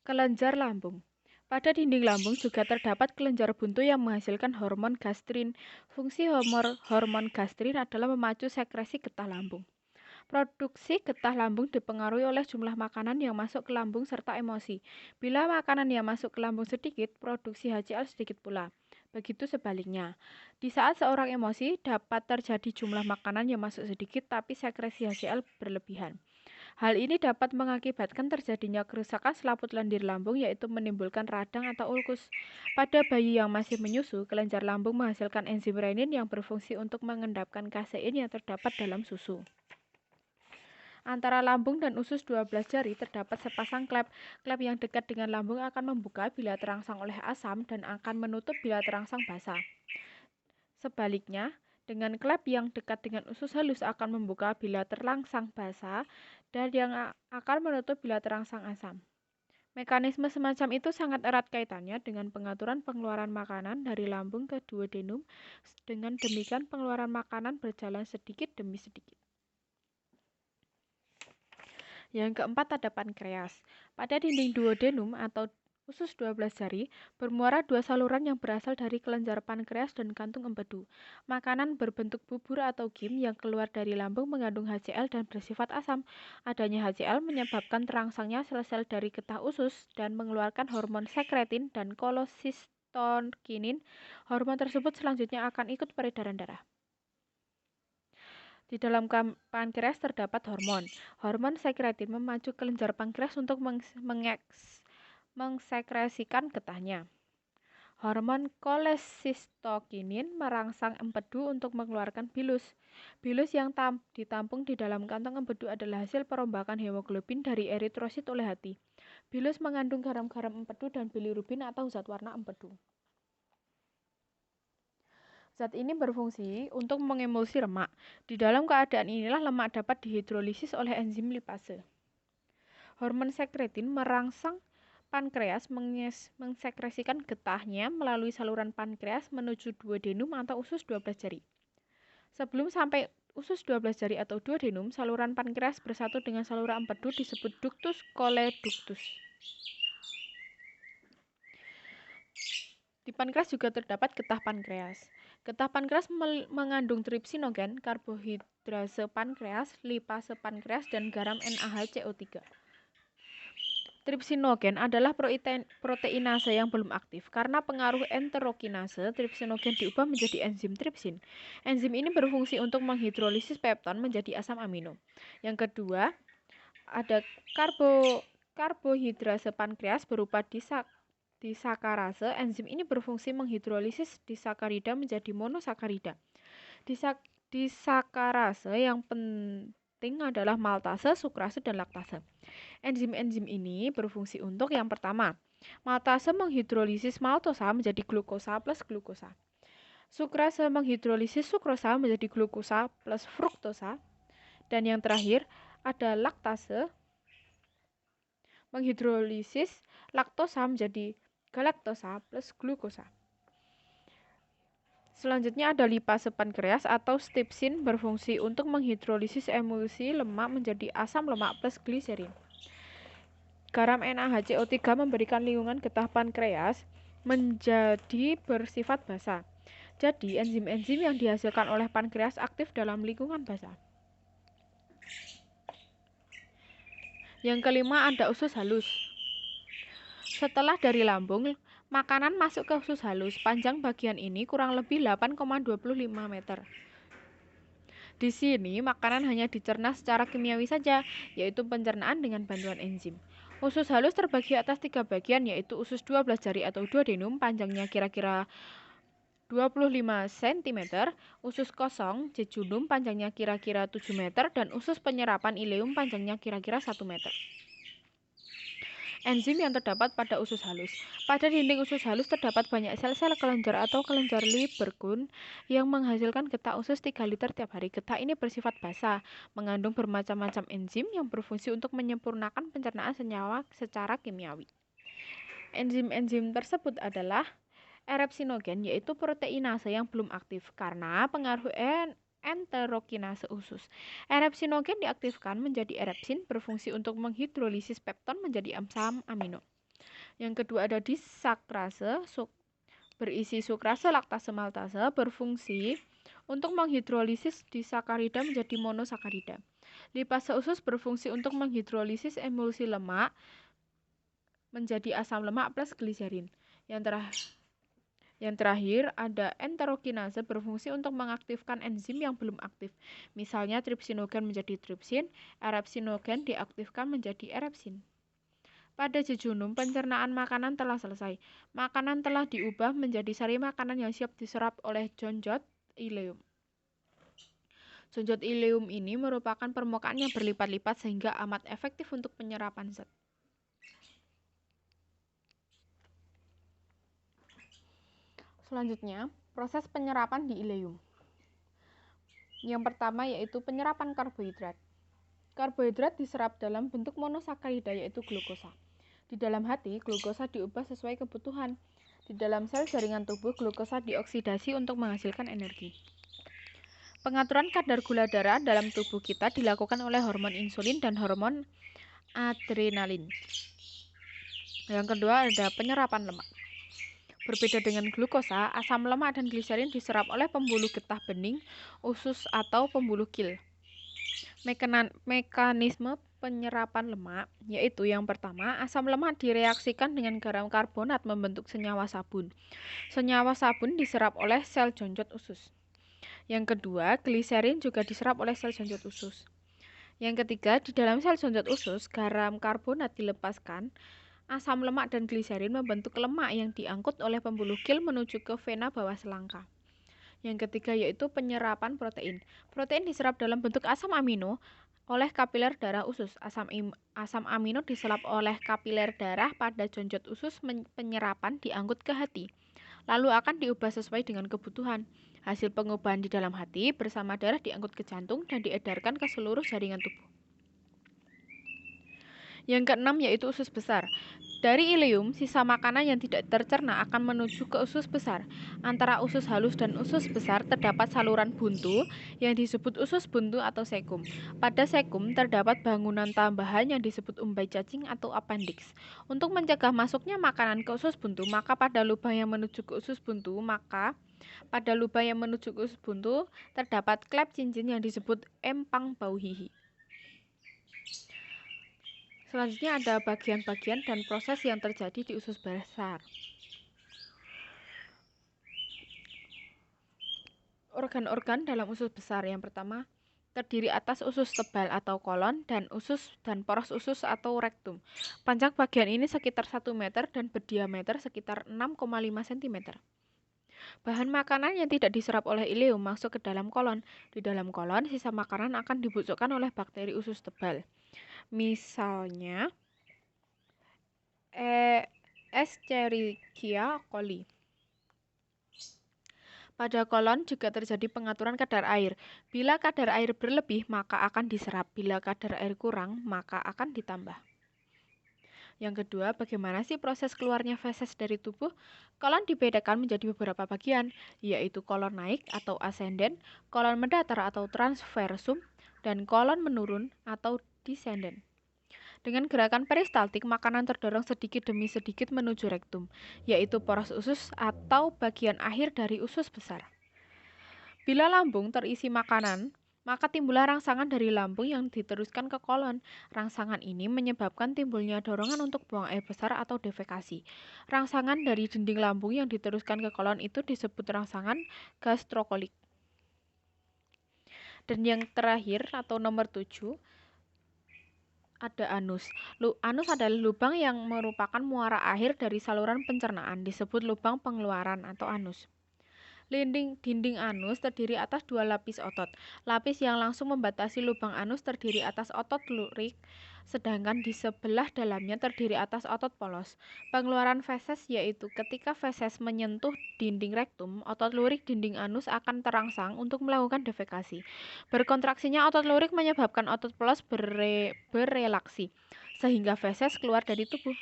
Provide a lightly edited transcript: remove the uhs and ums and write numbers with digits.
Kelenjar lambung. Pada dinding lambung juga terdapat kelenjar buntu yang menghasilkan hormon gastrin. Fungsi hormon gastrin adalah memacu sekresi getah lambung. Produksi getah lambung dipengaruhi oleh jumlah makanan yang masuk ke lambung serta emosi. Bila makanan yang masuk ke lambung sedikit, produksi HCl sedikit pula. Begitu sebaliknya. Di saat seorang emosi, dapat terjadi jumlah makanan yang masuk sedikit tapi sekresi HCl berlebihan. Hal ini dapat mengakibatkan terjadinya kerusakan selaput lendir lambung, yaitu menimbulkan radang atau ulkus. Pada bayi yang masih menyusu, kelenjar lambung menghasilkan enzim renin yang berfungsi untuk mengendapkan kasein yang terdapat dalam susu. Antara lambung dan usus 12 jari terdapat sepasang klep. Klep yang dekat dengan lambung akan membuka bila terangsang oleh asam dan akan menutup bila terangsang basah. Sebaliknya, dengan klep yang dekat dengan usus halus akan membuka bila terangsang basah dan yang akan menutup bila terangsang asam. Mekanisme semacam itu sangat erat kaitannya dengan pengaturan pengeluaran makanan dari lambung ke duodenum. Dengan demikian pengeluaran makanan berjalan sedikit demi sedikit. Yang keempat ada pankreas. Pada dinding duodenum atau usus 12 jari, bermuara dua saluran yang berasal dari kelenjar pankreas dan kantung empedu. Makanan berbentuk bubur atau gim yang keluar dari lambung mengandung HCl dan bersifat asam. Adanya HCl menyebabkan terangsangnya sel-sel dari getah usus dan mengeluarkan hormon sekretin dan kolesistokinin. Hormon tersebut selanjutnya akan ikut peredaran darah. Di dalam pankreas terdapat hormon. Hormon sekretin memacu kelenjar pankreas untuk mengsekresikan getahnya. Hormon kolesistokinin merangsang empedu untuk mengeluarkan bilus. Bilus yang ditampung di dalam kantong empedu adalah hasil perombakan hemoglobin dari eritrosit oleh hati. Bilus mengandung garam-garam empedu dan bilirubin atau zat warna empedu. Zat ini berfungsi untuk mengemulsi lemak. Di dalam keadaan inilah lemak dapat dihidrolisis oleh enzim lipase. Hormon sekretin merangsang pankreas mengsekresikan getahnya melalui saluran pankreas menuju duodenum atau usus 12 jari. Sebelum sampai usus 12 jari atau duodenum, saluran pankreas bersatu dengan saluran empedu disebut ductus choleductus. Di pankreas juga terdapat getah pankreas. Getah pankreas mengandung tripsinogen, karbohidrase pankreas, lipase pankreas, dan garam NaHCO3. Tripsinogen adalah proteinase yang belum aktif. Karena pengaruh enterokinase, tripsinogen diubah menjadi enzim tripsin. Enzim ini berfungsi untuk menghidrolisis pepton menjadi asam amino. Yang kedua, ada karbohidrase pankreas berupa disakarase. Enzim ini berfungsi menghidrolisis disakarida menjadi monosakarida. Disakarase yang penting adalah maltase, sukrase, dan laktase. Enzim-enzim ini berfungsi untuk yang pertama, maltase menghidrolisis maltosa menjadi glukosa plus glukosa. Sukrase menghidrolisis sukrosa menjadi glukosa plus fruktosa. Dan yang terakhir ada laktase menghidrolisis laktosa menjadi galaktosa plus glukosa. Selanjutnya ada lipase pankreas atau stipsin berfungsi untuk menghidrolisis emulsi lemak menjadi asam lemak plus gliserin. Garam NaHCO3 memberikan lingkungan getah pankreas menjadi bersifat basa. Jadi enzim-enzim yang dihasilkan oleh pankreas aktif dalam lingkungan basa. Yang kelima ada usus halus. Setelah dari lambung, makanan masuk ke usus halus. Panjang bagian ini kurang lebih 8,25 meter. Di sini makanan hanya dicerna secara kimiawi saja, yaitu pencernaan dengan bantuan enzim. Usus halus terbagi atas 3 bagian, yaitu usus 12 jari atau duodenum, panjangnya kira-kira 25 cm, usus kosong jejunum panjangnya kira-kira 7 meter, dan usus penyerapan ileum panjangnya kira-kira 1 meter. Enzim yang terdapat pada usus halus. Pada dinding usus halus terdapat banyak sel-sel kelenjar atau kelenjar Lieberkühn yang menghasilkan getah usus 3 liter tiap hari. Getah ini bersifat basa, mengandung bermacam-macam enzim yang berfungsi untuk menyempurnakan pencernaan senyawa secara kimiawi. Enzim-enzim tersebut adalah erepsinogen, yaitu proteinase yang belum aktif karena pengaruh enterokinase usus. Erepsinogen diaktifkan menjadi erepsin, berfungsi untuk menghidrolisis pepton menjadi asam amino. Yang kedua ada disakrase, berisi sukrase, laktase, maltase, berfungsi untuk menghidrolisis disakarida menjadi monosakarida. Lipase usus berfungsi untuk menghidrolisis emulsi lemak menjadi asam lemak plus gliserin. Yang terakhir ada enterokinase berfungsi untuk mengaktifkan enzim yang belum aktif. Misalnya tripsinogen menjadi tripsin, erepsinogen diaktifkan menjadi erepsin. Pada jejunum, pencernaan makanan telah selesai. Makanan telah diubah menjadi sari makanan yang siap diserap oleh jonjot ileum. Jonjot ileum ini merupakan permukaan yang berlipat-lipat sehingga amat efektif untuk penyerapan zat. Selanjutnya, proses penyerapan di ileum. Yang pertama yaitu penyerapan karbohidrat. Karbohidrat diserap dalam bentuk monosakarida yaitu glukosa. Di dalam hati, glukosa diubah sesuai kebutuhan. Di dalam sel jaringan tubuh, glukosa dioksidasi untuk menghasilkan energi. Pengaturan kadar gula darah dalam tubuh kita dilakukan oleh hormon insulin dan hormon adrenalin. Yang kedua ada penyerapan lemak. Berbeda dengan glukosa, asam lemak dan gliserin diserap oleh pembuluh getah bening, usus atau pembuluh kil. Mekanisme penyerapan lemak yaitu yang pertama, asam lemak direaksikan dengan garam karbonat membentuk senyawa sabun. Senyawa sabun diserap oleh sel jonjot usus. Yang kedua, gliserin juga diserap oleh sel jonjot usus. Yang ketiga, di dalam sel jonjot usus, garam karbonat dilepaskan. Asam lemak dan gliserin membentuk lemak yang diangkut oleh pembuluh kil menuju ke vena bawah selangka. Yang ketiga yaitu penyerapan protein. Protein diserap dalam bentuk asam amino oleh kapiler darah usus. Asam amino diserap oleh kapiler darah pada jonjot usus, penyerapan diangkut ke hati. Lalu akan diubah sesuai dengan kebutuhan. Hasil pengubahan di dalam hati bersama darah diangkut ke jantung dan diedarkan ke seluruh jaringan tubuh. Yang keenam yaitu usus besar. Dari ileum, sisa makanan yang tidak tercerna akan menuju ke usus besar. Antara usus halus dan usus besar terdapat saluran buntu yang disebut usus buntu atau sekum. Pada sekum terdapat bangunan tambahan yang disebut umbai cacing atau appendix. Untuk mencegah masuknya makanan ke usus buntu, maka pada lubang yang menuju ke usus buntu terdapat klep cincin yang disebut empang Bauhihi. Selanjutnya ada bagian-bagian dan proses yang terjadi di usus besar. Organ-organ dalam usus besar yang pertama terdiri atas usus tebal atau kolon dan poros usus atau rektum. Panjang bagian ini sekitar 1 meter dan berdiameter sekitar 6,5 cm. Bahan makanan yang tidak diserap oleh ileum masuk ke dalam kolon. Di dalam kolon, sisa makanan akan dibusukkan oleh bakteri usus tebal. Misalnya Escherichia coli. Pada kolon juga terjadi pengaturan kadar air. Bila kadar air berlebih, maka akan diserap. Bila kadar air kurang, maka akan ditambah. Yang kedua, bagaimana sih proses keluarnya feses dari tubuh? Kolon dibedakan menjadi beberapa bagian, yaitu kolon naik atau ascendent, kolon mendatar atau transversum, dan kolon menurun atau descendant. Dengan gerakan peristaltik, makanan terdorong sedikit demi sedikit menuju rektum, yaitu poros usus atau bagian akhir dari usus besar. Bila lambung terisi makanan, maka timbullah rangsangan dari lambung yang diteruskan ke kolon. Rangsangan ini menyebabkan timbulnya dorongan untuk buang air besar atau defekasi. Rangsangan dari dinding lambung yang diteruskan ke kolon itu disebut rangsangan gastrokolik. Dan yang terakhir atau nomor 7, ada anus. Anus adalah lubang yang merupakan muara akhir dari saluran pencernaan, disebut lubang pengeluaran atau anus. Dinding anus terdiri atas 2 lapis otot. Lapis yang langsung membatasi lubang anus terdiri atas otot lurik, sedangkan di sebelah dalamnya terdiri atas otot polos. Pengeluaran feses yaitu ketika feses menyentuh dinding rektum, otot lurik dinding anus akan terangsang untuk melakukan defekasi. Berkontraksinya otot lurik menyebabkan otot polos berrelaksi, sehingga feses keluar dari tubuh.